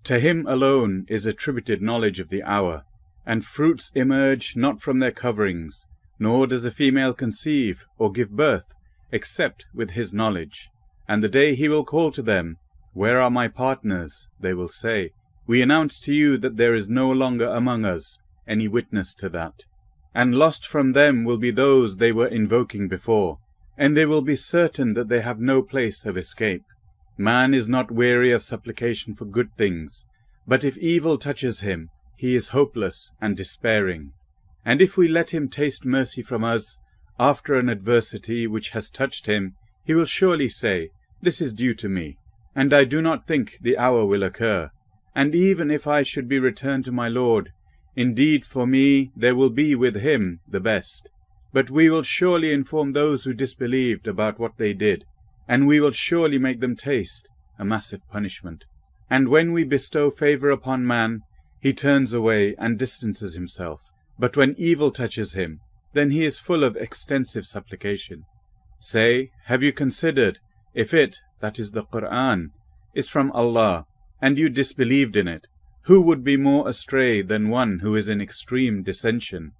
To him alone is attributed knowledge of the hour, and fruits emerge not from their coverings, nor does a female conceive or give birth, except with his knowledge. And the day he will call to them, "Where are my partners?" they will say, "We announce to you that there is no longer among us any witness to that." And lost from them will be those they were invoking before, and they will be certain that they have no place of escape. Man is not weary of supplication for good things, but if evil touches him, he is hopeless and despairing. And if we let him taste mercy from us, after an adversity which has touched him, he will surely say, "This is due to me, and I do not think the hour will occur. And even if I should be returned to my Lord, indeed for me there will be with him the best. But we will surely inform those who disbelieved about what they did, and we will surely make them taste a massive punishment." And when we bestow favor upon man, he turns away and distances himself. But when evil touches him, then he is full of extensive supplication. Say, have you considered, if it, that is the Qur'an, is from Allah, and you disbelieved in it, who would be more astray than one who is in extreme dissension?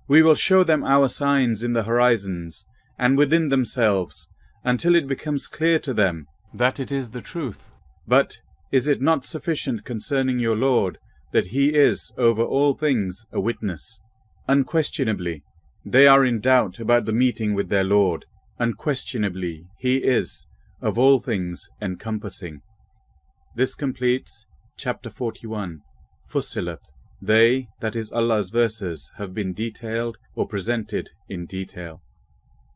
We will show them our signs in the horizons and within themselves, until it becomes clear to them that it is the truth. But is it not sufficient concerning your Lord that he is over all things a witness? Unquestionably, they are in doubt about the meeting with their Lord. Unquestionably, he is of all things encompassing. This completes chapter 41, Fussilat. They, that is Allah's verses, have been detailed or presented in detail.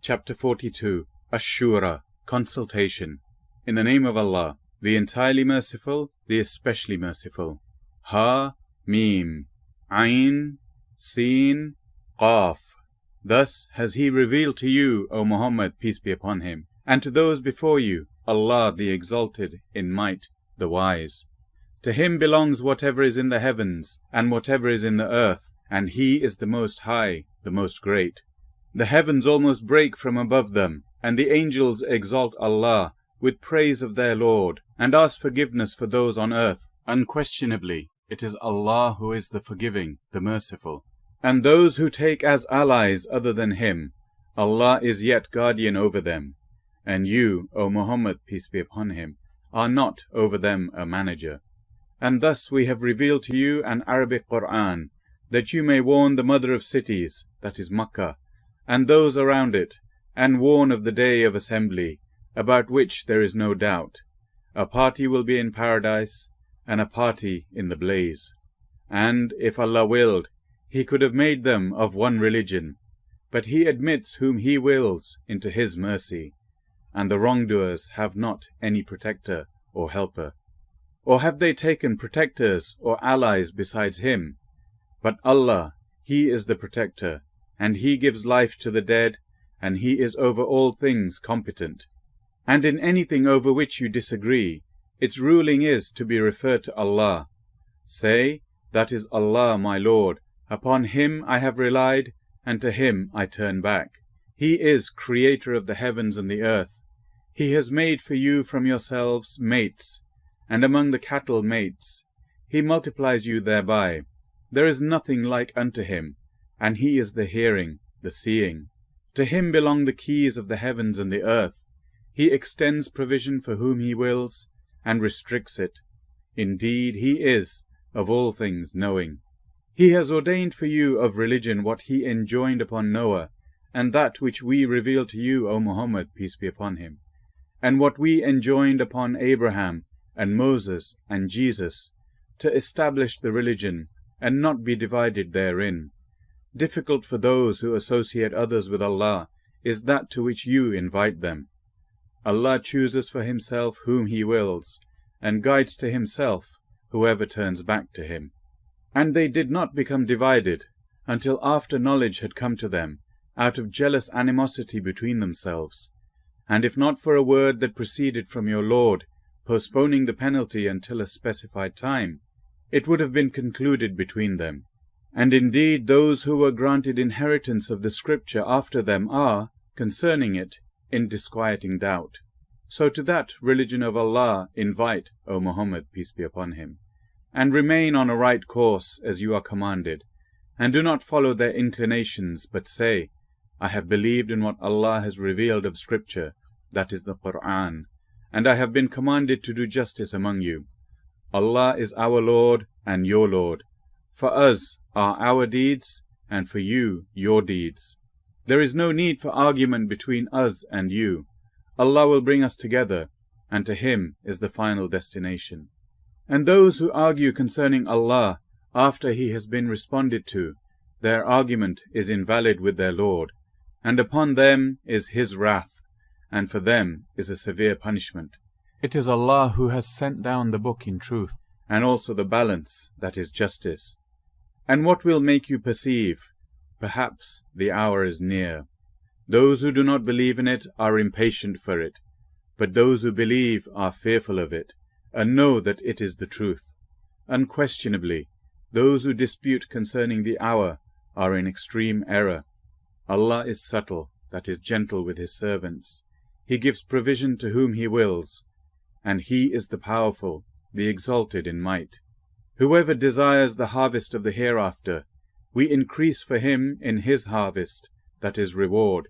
Chapter 42, Ashura, Consultation. In the name of Allah, the entirely merciful, the especially merciful. Ha, Mim, Ain, Sin, Qaf. Thus has he revealed to you, O Muhammad, peace be upon him, and to those before you, Allah the Exalted in might, the Wise. To him belongs whatever is in the heavens and whatever is in the earth, and he is the Most High, the Most Great. The heavens almost break from above them, and the angels exalt Allah with praise of their Lord, and ask forgiveness for those on earth. Unquestionably, it is Allah who is the forgiving, the merciful. And those who take as allies other than him, Allah is yet guardian over them. And you, O Muhammad, peace be upon him, are not over them a manager. And thus we have revealed to you an Arabic Qur'an, that you may warn the mother of cities, that is Makkah, and those around it, and warn of the day of assembly, about which there is no doubt. A party will be in paradise, and a party in the blaze. And, if Allah willed, he could have made them of one religion, but he admits whom he wills into his mercy, and the wrongdoers have not any protector or helper. Or have they taken protectors or allies besides him? But Allah, he is the protector, and he gives life to the dead, and he is over all things competent. And in anything over which you disagree, its ruling is to be referred to Allah. Say, that is Allah my Lord, upon him I have relied, and to him I turn back. He is creator of the heavens and the earth. He has made for you from yourselves mates, and among the cattle mates. He multiplies you thereby. There is nothing like unto him, and he is the hearing, the seeing. To him belong the keys of the heavens and the earth. He extends provision for whom he wills, and restricts it. Indeed, he is of all things knowing. He has ordained for you of religion what he enjoined upon Noah, and that which we reveal to you, O Muhammad, peace be upon him, and what we enjoined upon Abraham, and Moses, and Jesus, to establish the religion, and not be divided therein. Difficult for those who associate others with Allah is that to which you invite them. Allah chooses for himself whom he wills, and guides to himself whoever turns back to him. And they did not become divided until after knowledge had come to them, out of jealous animosity between themselves. And if not for a word that proceeded from your Lord, postponing the penalty until a specified time, it would have been concluded between them. And indeed those who were granted inheritance of the scripture after them are, concerning it, in disquieting doubt. So to that religion of Allah invite, O Muhammad, peace be upon him. and remain on a right course as you are commanded, and do not follow their inclinations, but say, I have believed in what Allah has revealed of scripture, that is the Qur'an, and I have been commanded to do justice among you. Allah is our Lord and your Lord. For us are our deeds, and for you your deeds. There is no need for argument between us and you. Allah will bring us together, and to Him is the final destination. And those who argue concerning Allah after He has been responded to, their argument is invalid with their Lord, and upon them is His wrath, and for them is a severe punishment. It is Allah who has sent down the book in truth, and also the balance, that is justice. And what will make you perceive? Perhaps the hour is near. Those who do not believe in it are impatient for it, but those who believe are fearful of it, and know that it is the truth. Unquestionably, those who dispute concerning the hour are in extreme error. Allah is subtle, that is gentle with His servants. He gives provision to whom He wills, and He is the powerful, the exalted in might. Whoever desires the harvest of the hereafter, we increase for him in his harvest, that is reward.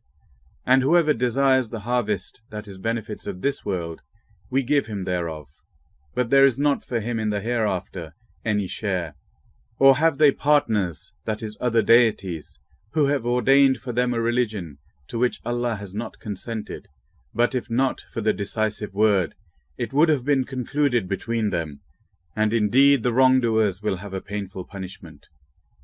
And whoever desires the harvest, that is benefits of this world, we give him thereof. But there is not for him in the hereafter any share. Or have they partners, that is other deities, who have ordained for them a religion to which Allah has not consented? But if not for the decisive word, it would have been concluded between them, and indeed the wrongdoers will have a painful punishment.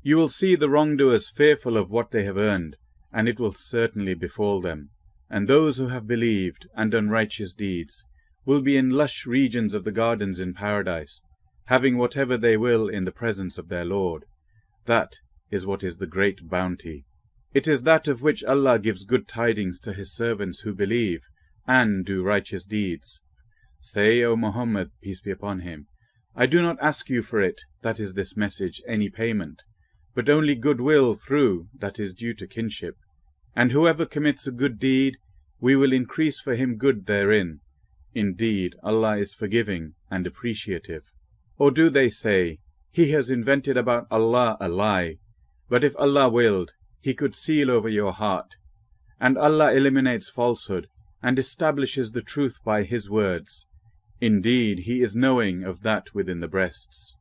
You will see the wrongdoers fearful of what they have earned, and it will certainly befall them. And those who have believed and done righteous deeds will be in lush regions of the gardens in paradise, having whatever they will in the presence of their Lord. That is what is the great bounty. It is that of which Allah gives good tidings to His servants who believe and do righteous deeds. Say, O Muhammad, peace be upon him, I do not ask you for it, that is this message, any payment, but only goodwill through, that is due to kinship. And whoever commits a good deed, we will increase for him good therein. Indeed, Allah is forgiving and appreciative. Or do they say, He has invented about Allah a lie, but if Allah willed, He could seal over your heart. And Allah eliminates falsehood and establishes the truth by His words. Indeed, He is knowing of that within the breasts.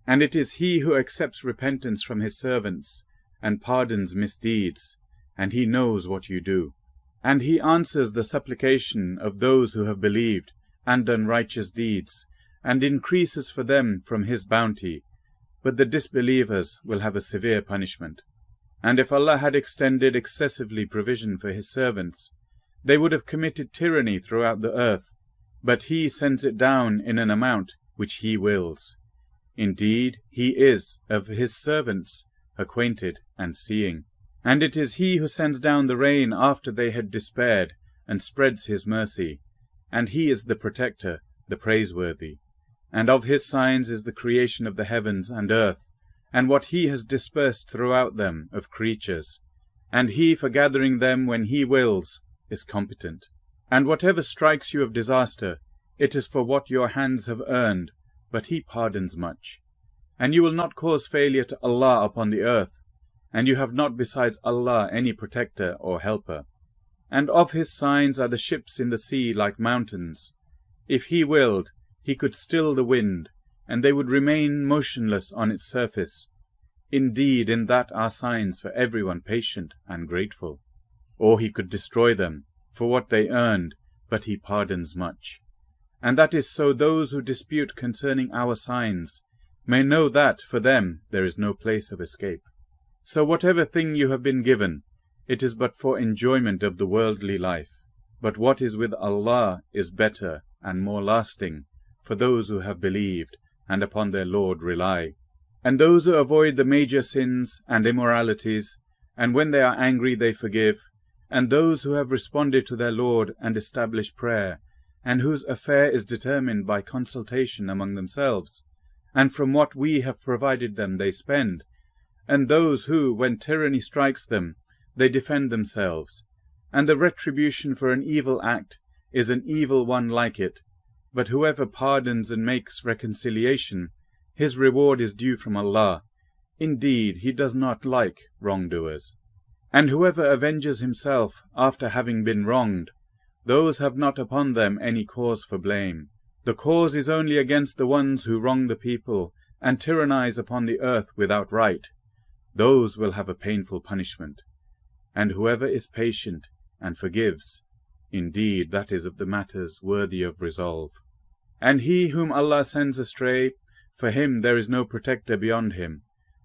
And it is He who accepts repentance from His servants and pardons misdeeds, and He knows what you do. And He answers the supplication of those who have believed and done righteous deeds, and increases for them from His bounty, but the disbelievers will have a severe punishment. And if Allah had extended excessively provision for His servants, they would have committed tyranny throughout the earth, but He sends it down in an amount which He wills. Indeed, He is of His servants acquainted and seeing. And it is He who sends down the rain after they had despaired, and spreads His mercy. And He is the protector, the praiseworthy. And of His signs is the creation of the heavens and earth, and what He has dispersed throughout them of creatures. And He, for gathering them when He wills, is competent. And whatever strikes you of disaster, it is for what your hands have earned, but He pardons much. And you will not cause failure to Allah upon the earth, and you have not besides Allah any protector or helper. And of His signs are the ships in the sea like mountains. If He willed, He could still the wind, and they would remain motionless on its surface. Indeed, in that are signs for everyone patient and grateful. Or He could destroy them, for what they earned, but He pardons much. And that is so those who dispute concerning our signs may know that for them there is no place of escape. So whatever thing you have been given, it is but for enjoyment of the worldly life. But what is with Allah is better and more lasting for those who have believed and upon their Lord rely. And those who avoid the major sins and immoralities, and when they are angry they forgive, and those who have responded to their Lord and established prayer, and whose affair is determined by consultation among themselves, and from what we have provided them they spend, and those who, when tyranny strikes them, they defend themselves, and the retribution for an evil act is an evil one like it. But whoever pardons and makes reconciliation, his reward is due from Allah. Indeed, He does not like wrongdoers. And whoever avenges himself after having been wronged, those have not upon them any cause for blame. The cause is only against the ones who wrong the people and tyrannize upon the earth without right. Those will have a painful punishment. And whoever is patient and forgives, indeed that is of the matters worthy of resolve. And he whom Allah sends astray, for him there is no protector beyond him.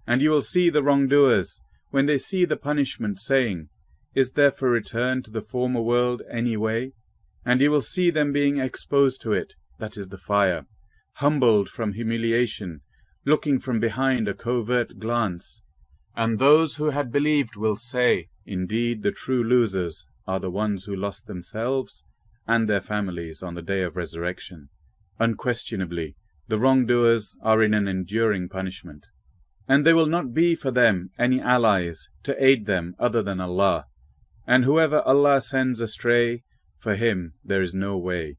And you will see the wrongdoers, when they see the punishment, saying, Is there for return to the former world any way? And you will see them being exposed to it, that is the fire, humbled from humiliation, looking from behind a covert glance. And those who had believed will say, Indeed the true losers are the ones who lost themselves and their families on the day of resurrection. Unquestionably, the wrongdoers are in an enduring punishment. And there will not be for them any allies to aid them other than Allah. And whoever Allah sends astray, for him there is no way.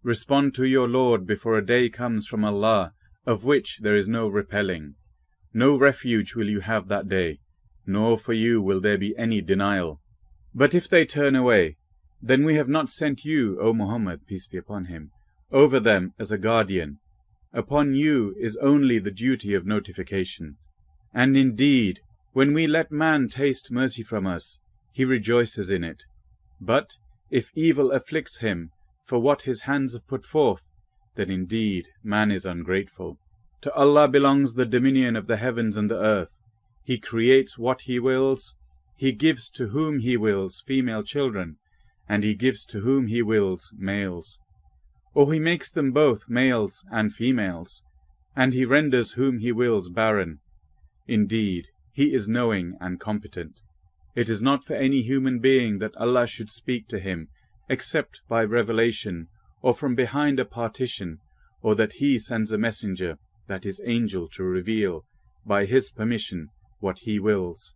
Respond to your Lord before a day comes from Allah, of which there is no repelling. No refuge will you have that day, nor for you will there be any denial. But if they turn away, then we have not sent you, O Muhammad, peace be upon him, over them as a guardian. Upon you is only the duty of notification. And indeed, when we let man taste mercy from us, he rejoices in it. But if evil afflicts him for what his hands have put forth, then indeed man is ungrateful. To Allah belongs the dominion of the heavens and the earth. He creates what He wills. He gives to whom He wills female children, and He gives to whom He wills males. Or He makes them both males and females, and He renders whom He wills barren. Indeed, He is knowing and competent. It is not for any human being that Allah should speak to him, except by revelation, or from behind a partition, or that He sends a messenger, that is angel, to reveal, by His permission, what He wills.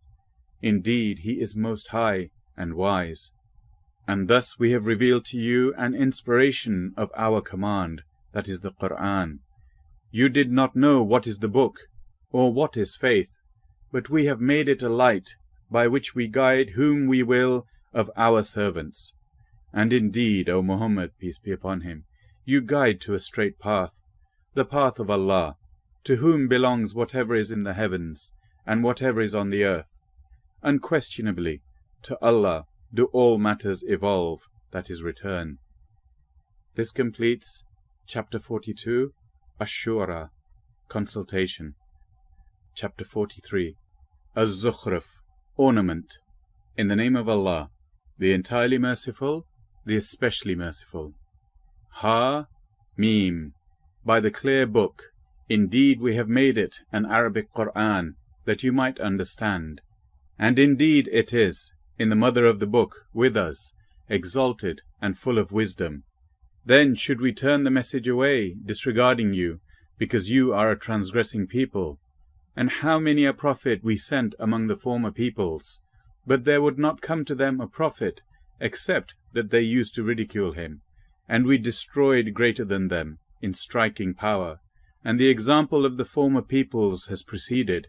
Indeed, He is most high and wise. And thus we have revealed to you an inspiration of our command, that is the Qur'an. You did not know what is the book, or what is faith, but we have made it a light, by which we guide whom we will of our servants. And indeed, O Muhammad, peace be upon him, you guide to a straight path, the path of Allah, to whom belongs whatever is in the heavens, and whatever is on the earth. Unquestionably, to Allah do all matters evolve, that is return. This completes Chapter 42, Ash-Shura, Consultation. Chapter 43, Az-Zukhruf, Ornament. In the name of Allah, the entirely merciful, the especially merciful. Ha-Mim, by the clear book. Indeed, we have made it an Arabic Qur'an, that you might understand. And indeed it is, in the mother of the book, with us, exalted and full of wisdom. Then should we turn the message away, disregarding you, because you are a transgressing people? And how many a prophet we sent among the former peoples, but there would not come to them a prophet, except that they used to ridicule him. And we destroyed greater than them, in striking power. And the example of the former peoples has preceded.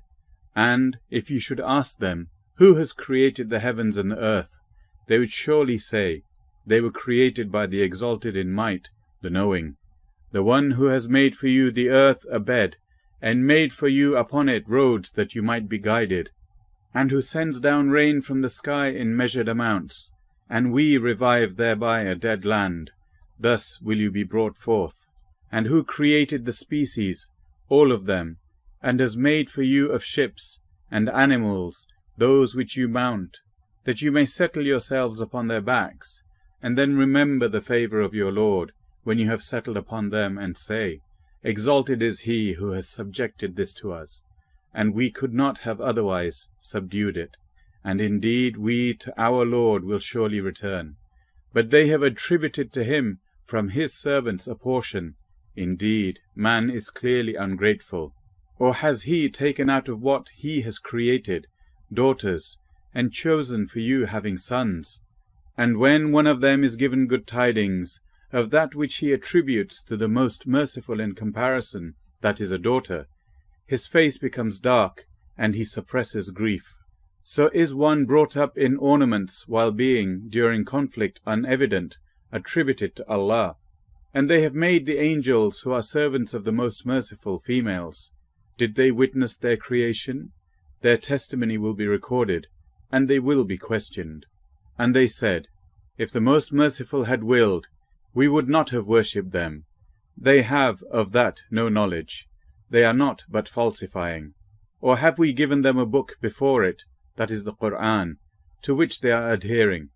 And if you should ask them, Who has created the heavens and the earth? They would surely say, They were created by the exalted in might, the knowing. The one who has made for you the earth a bed, and made for you upon it roads that you might be guided, and who sends down rain from the sky in measured amounts, and we revive thereby a dead land. Thus will you be brought forth. And who created the species, all of them, and has made for you of ships and animals those which you mount, that you may settle yourselves upon their backs, and then remember the favour of your Lord, when you have settled upon them, and say, Exalted is He who has subjected this to us, and we could not have otherwise subdued it. And indeed we to our Lord will surely return. But they have attributed to Him from His servants a portion. Indeed, man is clearly ungrateful. Or has He taken out of what He has created daughters, and chosen for you having sons? And when one of them is given good tidings of that which he attributes to the most merciful in comparison, that is a daughter, his face becomes dark, and he suppresses grief. So is one brought up in ornaments while being, during conflict, unevident, attributed to Allah. And they have made the angels, who are servants of the Most Merciful, females. Did they witness their creation? Their testimony will be recorded, and they will be questioned. And they said, if the Most Merciful had willed, we would not have worshipped them. They have of that no knowledge. They are not but falsifying. Or have we given them a book before it, that is the Qur'an, to which they are adhering?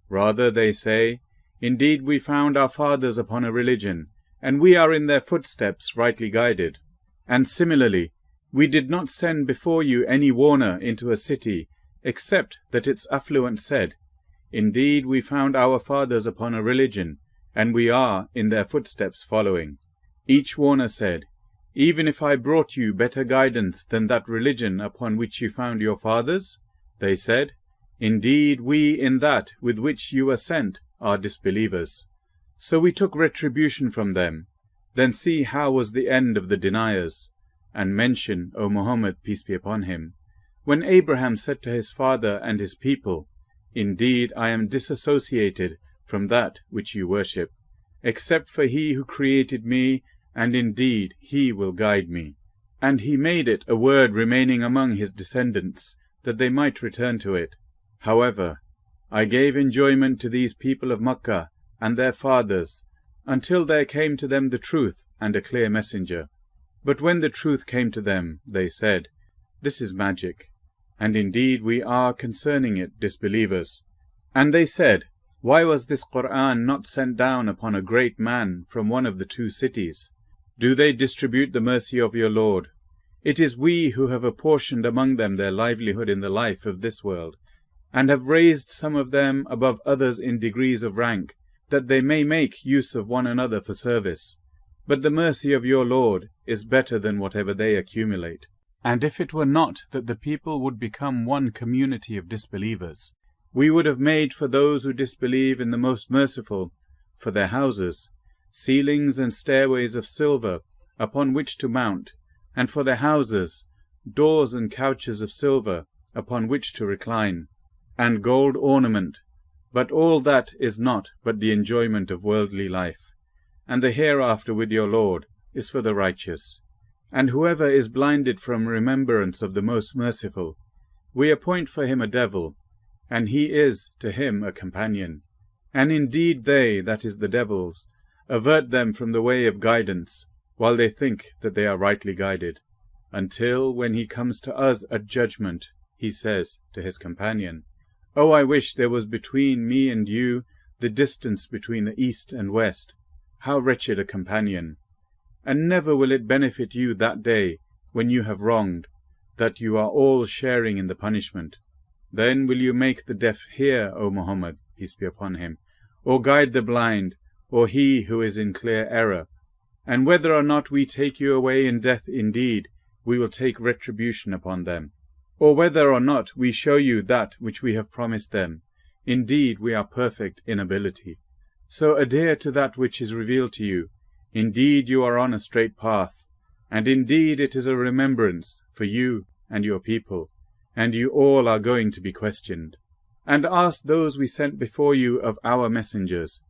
Rather they say, indeed we found our fathers upon a religion, and we are in their footsteps rightly guided. And similarly, we did not send before you any warner into a city, except that its affluent said, indeed we found our fathers upon a religion, and we are in their footsteps following. Each warner said, even if I brought you better guidance than that religion upon which you found your fathers? They said, indeed we in that with which you were sent are disbelievers. So we took retribution from them. Then see how was the end of the deniers. And mention, O Muhammad, peace be upon him, when Abraham said to his father and his people, indeed I am disassociated from that which you worship, except for he who created me, and indeed he will guide me. And he made it a word remaining among his descendants, that they might return to it. However, I gave enjoyment to these people of Makkah and their fathers, until there came to them the truth and a clear messenger. But when the truth came to them, they said, this is magic, and indeed we are concerning it disbelievers. And they said, why was this Qur'an not sent down upon a great man from one of the two cities? Do they distribute the mercy of your Lord? It is we who have apportioned among them their livelihood in the life of this world, and have raised some of them above others in degrees of rank, that they may make use of one another for service. But the mercy of your Lord is better than whatever they accumulate. And if it were not that the people would become one community of disbelievers, we would have made for those who disbelieve in the Most Merciful, for their houses, ceilings and stairways of silver, upon which to mount, and for their houses, doors and couches of silver, upon which to recline, and gold ornament. But all that is not but the enjoyment of worldly life, and the hereafter with your Lord is for the righteous. And whoever is blinded from remembrance of the Most Merciful, we appoint for him a devil, and he is to him a companion. And indeed they, that is the devils, avert them from the way of guidance, while they think that they are rightly guided, until when he comes to us at judgment, he says to his companion, Oh, I wish there was between me and you the distance between the east and west. How wretched a companion! And never will it benefit you that day, when you have wronged, that you are all sharing in the punishment. Then will you make the deaf hear, O Muhammad, peace be upon him, or guide the blind, or he who is in clear error? And whether or not we take you away in death indeed, we will take retribution upon them. Or whether or not we show you that which we have promised them, indeed we are perfect in ability. So adhere to that which is revealed to you. Indeed you are on a straight path, and indeed it is a remembrance for you and your people, and you all are going to be questioned. And ask those we sent before you of our messengers,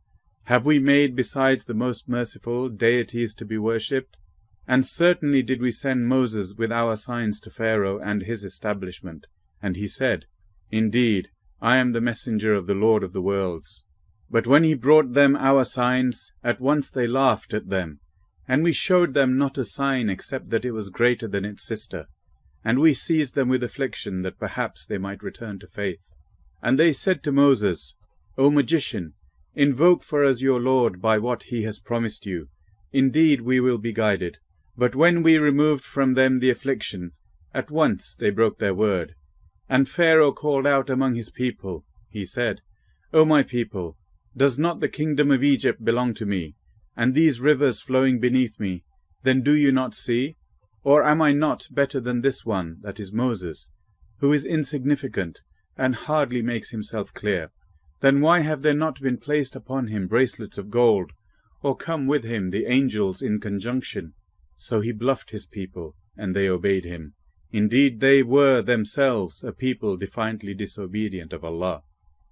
have we made besides the Most Merciful deities to be worshipped? And certainly did we send Moses with our signs to Pharaoh and his establishment, and he said, Indeed, I am the messenger of the Lord of the worlds. But when he brought them our signs, at once they laughed at them, and we showed them not a sign except that it was greater than its sister, and we seized them with affliction that perhaps they might return to faith. And they said to Moses, O magician, invoke for us your Lord by what he has promised you. Indeed we will be guided. But when we removed from them the affliction, at once they broke their word. And Pharaoh called out among his people. He said, O my people, does not the kingdom of Egypt belong to me, and these rivers flowing beneath me? Then do you not see? Or am I not better than this one, that is Moses, who is insignificant, and hardly makes himself clear? Then why have there not been placed upon him bracelets of gold, or come with him the angels in conjunction? So he bluffed his people, and they obeyed him. Indeed, they were themselves a people defiantly disobedient of Allah.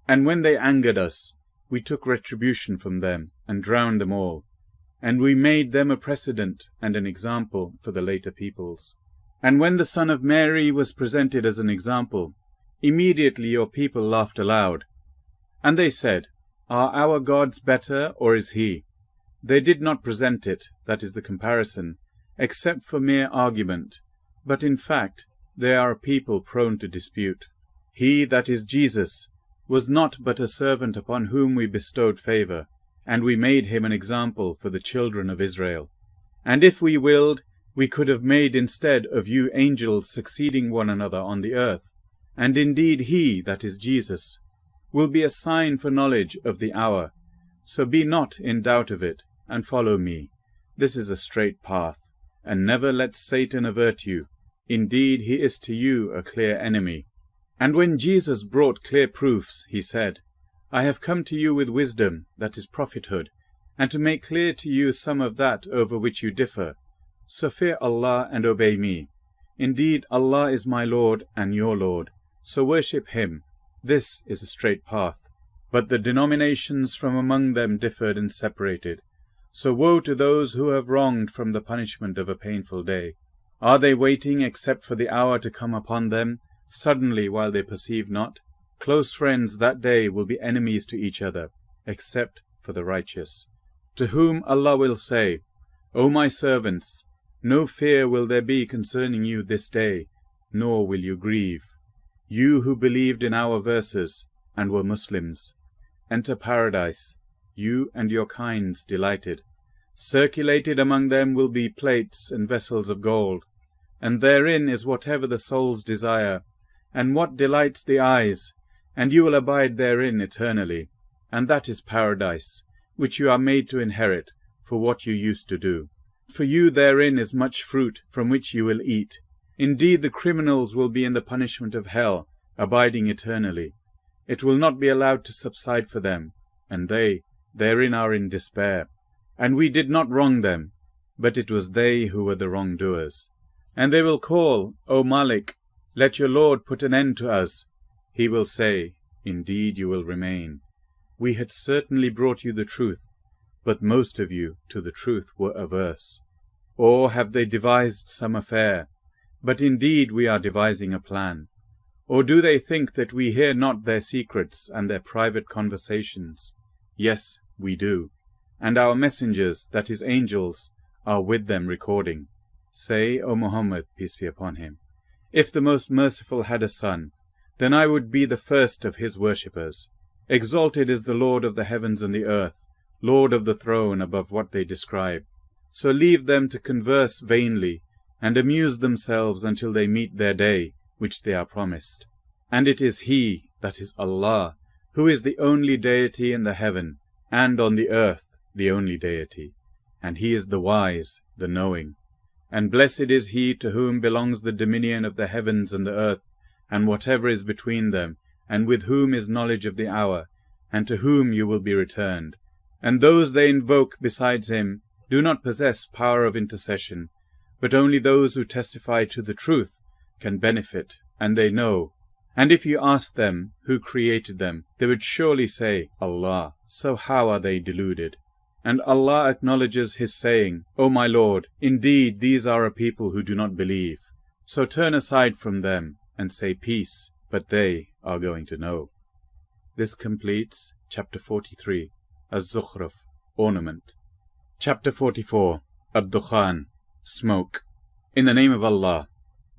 And when they angered us, we took retribution from them and drowned them all. And we made them a precedent and an example for the later peoples. And when the son of Mary was presented as an example, immediately your people laughed aloud. And they said, "Are our gods better, or is he?" They did not present it, that is the comparison, except for mere argument. But in fact, they are a people prone to dispute. He, that is Jesus, was not but a servant upon whom we bestowed favor, and we made him an example for the children of Israel. And if we willed, we could have made instead of you angels succeeding one another on the earth. And indeed he, that is Jesus, will be a sign for knowledge of the hour. So be not in doubt of it, and follow me. This is a straight path, and never let Satan avert you. Indeed, he is to you a clear enemy. And when Jesus brought clear proofs, he said, I have come to you with wisdom, that is prophethood, and to make clear to you some of that over which you differ. So fear Allah and obey me. Indeed, Allah is my Lord and your Lord, so worship him. This is a straight path. But the denominations from among them differed and separated. So woe to those who have wronged from the punishment of a painful day. Are they waiting except for the hour to come upon them, suddenly while they perceive not? Close friends that day will be enemies to each other, except for the righteous, to whom Allah will say, O my servants, no fear will there be concerning you this day, nor will you grieve. You who believed in our verses and were Muslims, enter paradise, you and your kinds delighted. Circulated among them will be plates and vessels of gold, and therein is whatever the souls desire, and what delights the eyes, and you will abide therein eternally. And that is paradise, which you are made to inherit for what you used to do. For you therein is much fruit from which you will eat. Indeed, the criminals will be in the punishment of hell, abiding eternally. It will not be allowed to subside for them, and they therein are in despair. And we did not wrong them, but it was they who were the wrongdoers. And they will call, O Malik, let your Lord put an end to us. He will say, Indeed you will remain. We had certainly brought you the truth, but most of you to the truth were averse. Or have they devised some affair? But indeed we are devising a plan. Or do they think that we hear not their secrets and their private conversations? Yes, we do. And our messengers, that is angels, are with them recording. Say, O Muhammad, peace be upon him, if the Most Merciful had a son, then I would be the first of his worshippers. Exalted is the Lord of the heavens and the earth, Lord of the throne above what they describe. So leave them to converse vainly, and amuse themselves until they meet their day, which they are promised. And it is He, that is Allah, who is the only deity in the heaven, and on the earth the only deity. And He is the wise, the knowing. And blessed is he to whom belongs the dominion of the heavens and the earth, and whatever is between them, and with whom is knowledge of the hour, and to whom you will be returned. And those they invoke besides him do not possess power of intercession, but only those who testify to the truth can benefit, and they know. And if you ask them who created them, they would surely say, Allah. So how are they deluded? And Allah acknowledges his saying, O my Lord, indeed these are a people who do not believe. So turn aside from them and say peace, but they are going to know. This completes chapter 43, Az-Zukhruf, ornament. Chapter 44, Ad-Dukhan, smoke. In the name of Allah,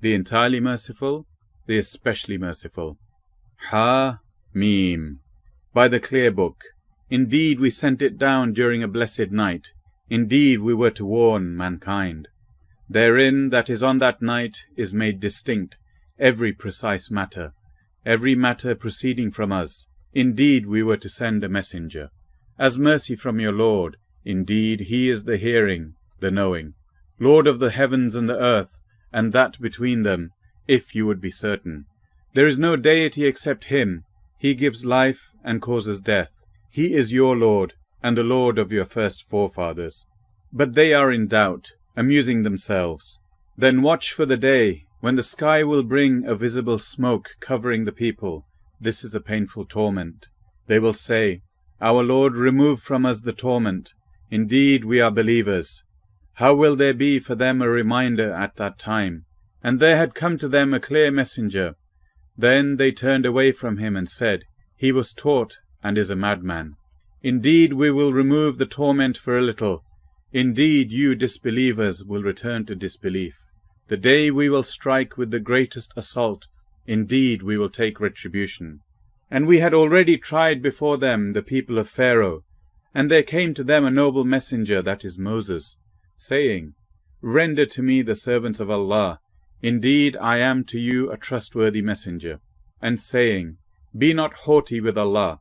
the entirely merciful, the especially merciful. Ha-Mim. By the clear book. Indeed, we sent it down during a blessed night. Indeed, we were to warn mankind. Therein, that is on that night, is made distinct every precise matter, every matter proceeding from us. Indeed, we were to send a messenger. As mercy from your Lord, indeed, he is the hearing, the knowing, Lord of the heavens and the earth, and that between them, if you would be certain. There is no deity except him. He gives life and causes death. He is your Lord, and the Lord of your first forefathers. But they are in doubt, amusing themselves. Then watch for the day when the sky will bring a visible smoke covering the people. This is a painful torment. They will say, Our Lord, remove from us the torment. Indeed, we are believers. How will there be for them a reminder at that time? And there had come to them a clear messenger. Then they turned away from him and said, He was taught and is a madman. Indeed, we will remove the torment for a little. Indeed, you disbelievers will return to disbelief. The day we will strike with the greatest assault. Indeed, we will take retribution. And we had already tried before them the people of Pharaoh, and there came to them a noble messenger, that is Moses, saying, Render to me the servants of Allah. Indeed, I am to you a trustworthy messenger. And saying, Be not haughty with Allah.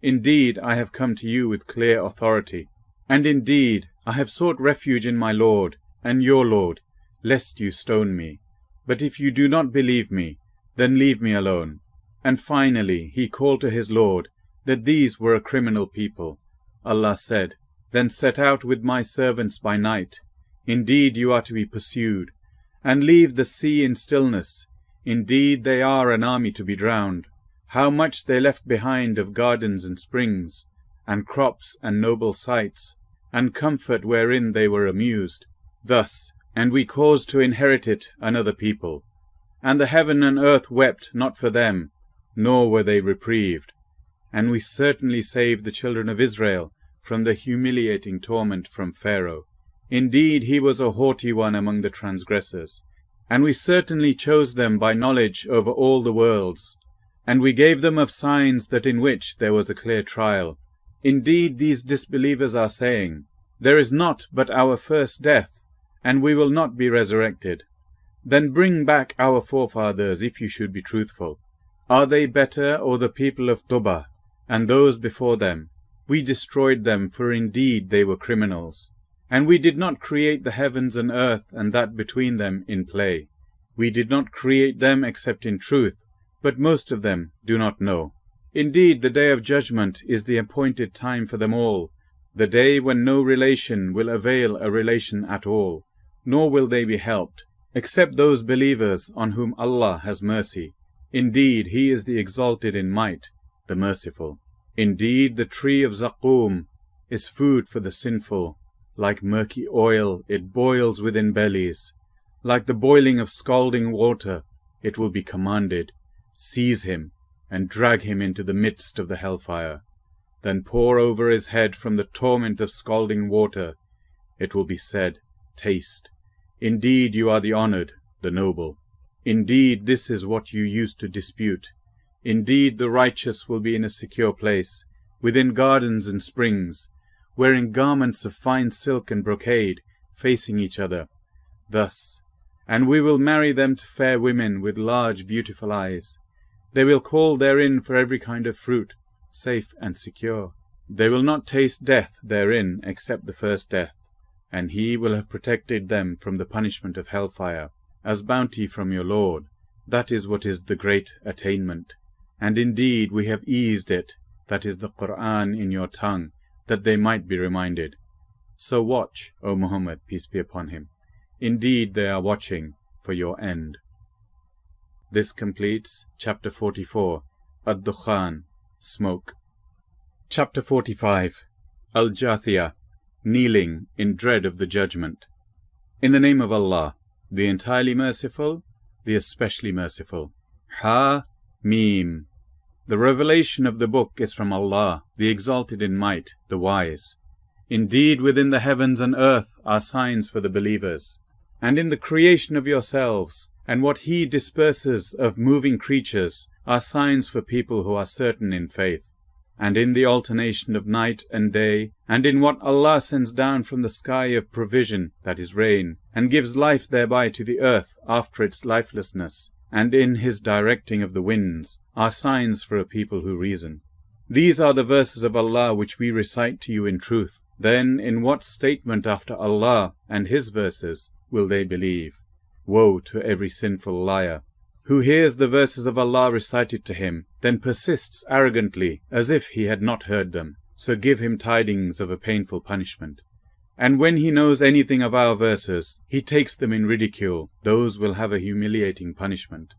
Indeed, I have come to you with clear authority. And indeed, I have sought refuge in my Lord and your Lord, lest you stone me. But if you do not believe me, then leave me alone. And finally, he called to his Lord that these were a criminal people. Allah said, Then set out with my servants by night. Indeed, you are to be pursued. And leave the sea in stillness. Indeed, they are an army to be drowned. How much they left behind of gardens and springs, and crops and noble sights, and comfort wherein they were amused. Thus, and we caused to inherit it another people. And the heaven and earth wept not for them, nor were they reprieved. And we certainly saved the children of Israel from the humiliating torment from Pharaoh. Indeed, he was a haughty one among the transgressors. And we certainly chose them by knowledge over all the worlds. And we gave them of signs that in which there was a clear trial. Indeed, these disbelievers are saying, There is not but our first death, and we will not be resurrected. Then bring back our forefathers if you should be truthful. Are they better, or the people of Tuba, and those before them? We destroyed them, for indeed they were criminals. And we did not create the heavens and earth and that between them in play. We did not create them except in truth, but most of them do not know. Indeed, the day of judgment is the appointed time for them all, the day when no relation will avail a relation at all, nor will they be helped, except those believers on whom Allah has mercy. Indeed, He is the exalted in might, the merciful. Indeed, the tree of Zaqum is food for the sinful. Like murky oil, it boils within bellies. Like the boiling of scalding water, it will be commanded, Seize him, and drag him into the midst of the hellfire. Then pour over his head from the torment of scalding water. It will be said, Taste. Indeed, you are the honored, the noble. Indeed, this is what you used to dispute. Indeed, the righteous will be in a secure place, within gardens and springs, wearing garments of fine silk and brocade, facing each other. Thus, and we will marry them to fair women with large beautiful eyes. They will call therein for every kind of fruit, safe and secure. They will not taste death therein except the first death, and He will have protected them from the punishment of hellfire, as bounty from your Lord. That is what is the great attainment. And indeed we have eased it, that is the Qur'an, in your tongue, that they might be reminded. So watch, O Muhammad, peace be upon him. Indeed, they are watching for your end. This completes Chapter 44, Ad-Dukhan, Smoke. Chapter 45, Al-Jathiyah, Kneeling in Dread of the Judgment. In the name of Allah, the entirely merciful, the especially merciful. Ha-Mim. The revelation of the book is from Allah, the exalted in might, the wise. Indeed, within the heavens and earth are signs for the believers. And in the creation of yourselves, and what He disperses of moving creatures, are signs for people who are certain in faith. And in the alternation of night and day, and in what Allah sends down from the sky of provision, that is rain, and gives life thereby to the earth after its lifelessness, and in His directing of the winds, are signs for a people who reason. These are the verses of Allah which we recite to you in truth. Then in what statement after Allah and His verses will they believe? Woe to every sinful liar, who hears the verses of Allah recited to him, then persists arrogantly as if he had not heard them. So give him tidings of a painful punishment. And when he knows anything of our verses, he takes them in ridicule. Those will have a humiliating punishment.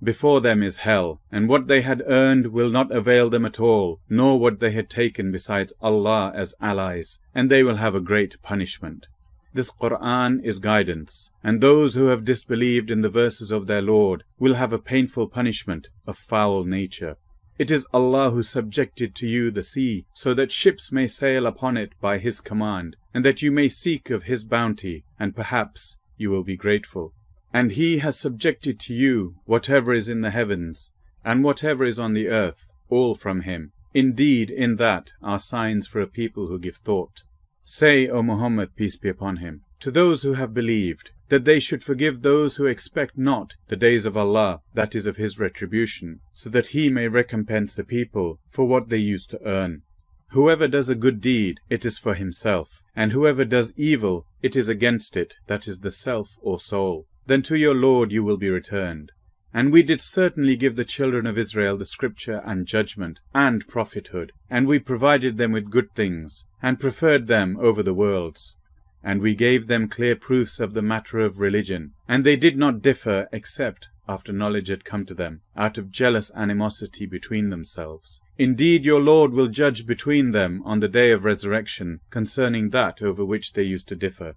Before them is hell, and what they had earned will not avail them at all, nor what they had taken besides Allah as allies, and they will have a great punishment. This Qur'an is guidance, and those who have disbelieved in the verses of their Lord will have a painful punishment of foul nature. It is Allah who subjected to you the sea, so that ships may sail upon it by His command, and that you may seek of His bounty, and perhaps you will be grateful. And He has subjected to you whatever is in the heavens, and whatever is on the earth, all from Him. Indeed, in that are signs for a people who give thought. Say, O Muhammad, peace be upon him, to those who have believed, that they should forgive those who expect not the days of Allah, that is of His retribution, so that He may recompense the people for what they used to earn. Whoever does a good deed, it is for himself, and whoever does evil, it is against it, that is the self or soul. Then to your Lord you will be returned. And we did certainly give the children of Israel the scripture and judgment and prophethood, and we provided them with good things, and preferred them over the worlds. And we gave them clear proofs of the matter of religion, and they did not differ except after knowledge had come to them, out of jealous animosity between themselves. Indeed, your Lord will judge between them on the day of resurrection concerning that over which they used to differ.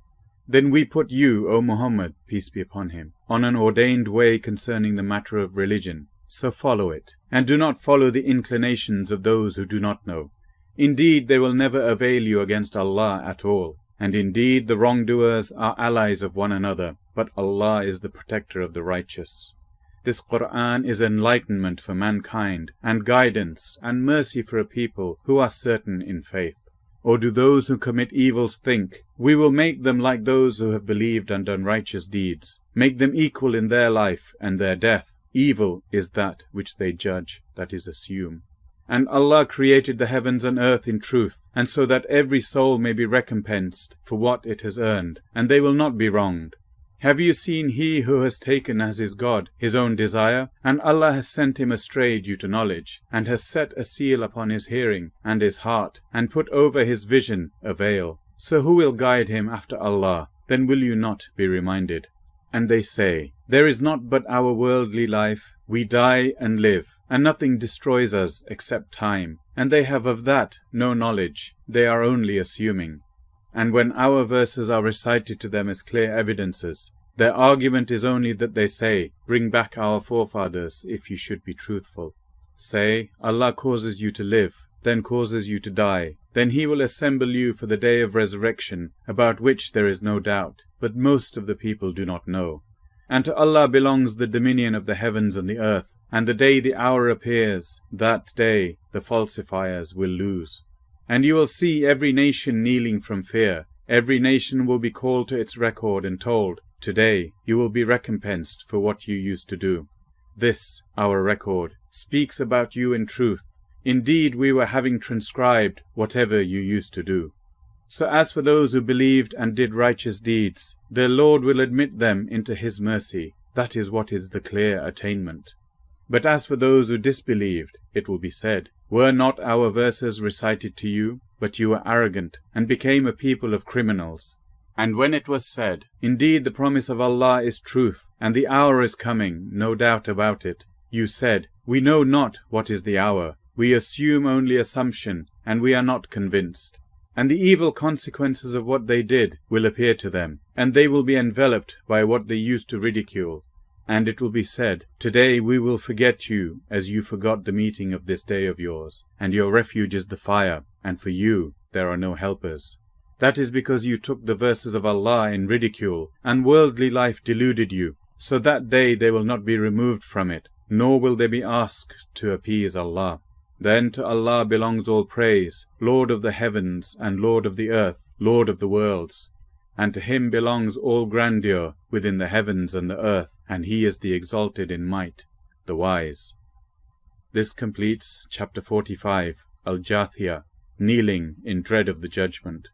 Then we put you, O Muhammad, peace be upon him, on an ordained way concerning the matter of religion. So follow it, and do not follow the inclinations of those who do not know. Indeed, they will never avail you against Allah at all. And indeed, the wrongdoers are allies of one another, but Allah is the protector of the righteous. This Qur'an is enlightenment for mankind, and guidance, and mercy for a people who are certain in faith. Or do those who commit evils think, we will make them like those who have believed and done righteous deeds, make them equal in their life and their death? Evil is that which they judge, that is, assume. And Allah created the heavens and earth in truth, and so that every soul may be recompensed for what it has earned, and they will not be wronged. Have you seen he who has taken as his God his own desire, and Allah has sent him astray due to knowledge, and has set a seal upon his hearing and his heart, and put over his vision a veil? So who will guide him after Allah? Then will you not be reminded? And they say, there is not but our worldly life, we die and live, and nothing destroys us except time, and they have of that no knowledge, they are only assuming. And when our verses are recited to them as clear evidences, their argument is only that they say, bring back our forefathers if you should be truthful. Say, Allah causes you to live, then causes you to die, then He will assemble you for the day of resurrection, about which there is no doubt, but most of the people do not know. And to Allah belongs the dominion of the heavens and the earth, and the day the hour appears, that day the falsifiers will lose. And you will see every nation kneeling from fear. Every nation will be called to its record and told, today you will be recompensed for what you used to do. This, our record, speaks about you in truth. Indeed, we were having transcribed whatever you used to do. So as for those who believed and did righteous deeds, their Lord will admit them into His mercy. That is what is the clear attainment. But as for those who disbelieved, it will be said, were not our verses recited to you, but you were arrogant, and became a people of criminals. And when it was said, indeed the promise of Allah is truth, and the hour is coming, no doubt about it, you said, we know not what is the hour, we assume only assumption, and we are not convinced. And the evil consequences of what they did will appear to them, and they will be enveloped by what they used to ridicule. And it will be said, today we will forget you as you forgot the meeting of this day of yours, and your refuge is the fire, and for you there are no helpers. That is because you took the verses of Allah in ridicule, and worldly life deluded you, so that day they will not be removed from it, nor will they be asked to appease Allah. Then to Allah belongs all praise, Lord of the heavens and Lord of the earth, Lord of the worlds. And to Him belongs all grandeur within the heavens and the earth, and He is the exalted in might, the wise. This completes chapter 45, Al-Jathiyah, kneeling in dread of the judgment.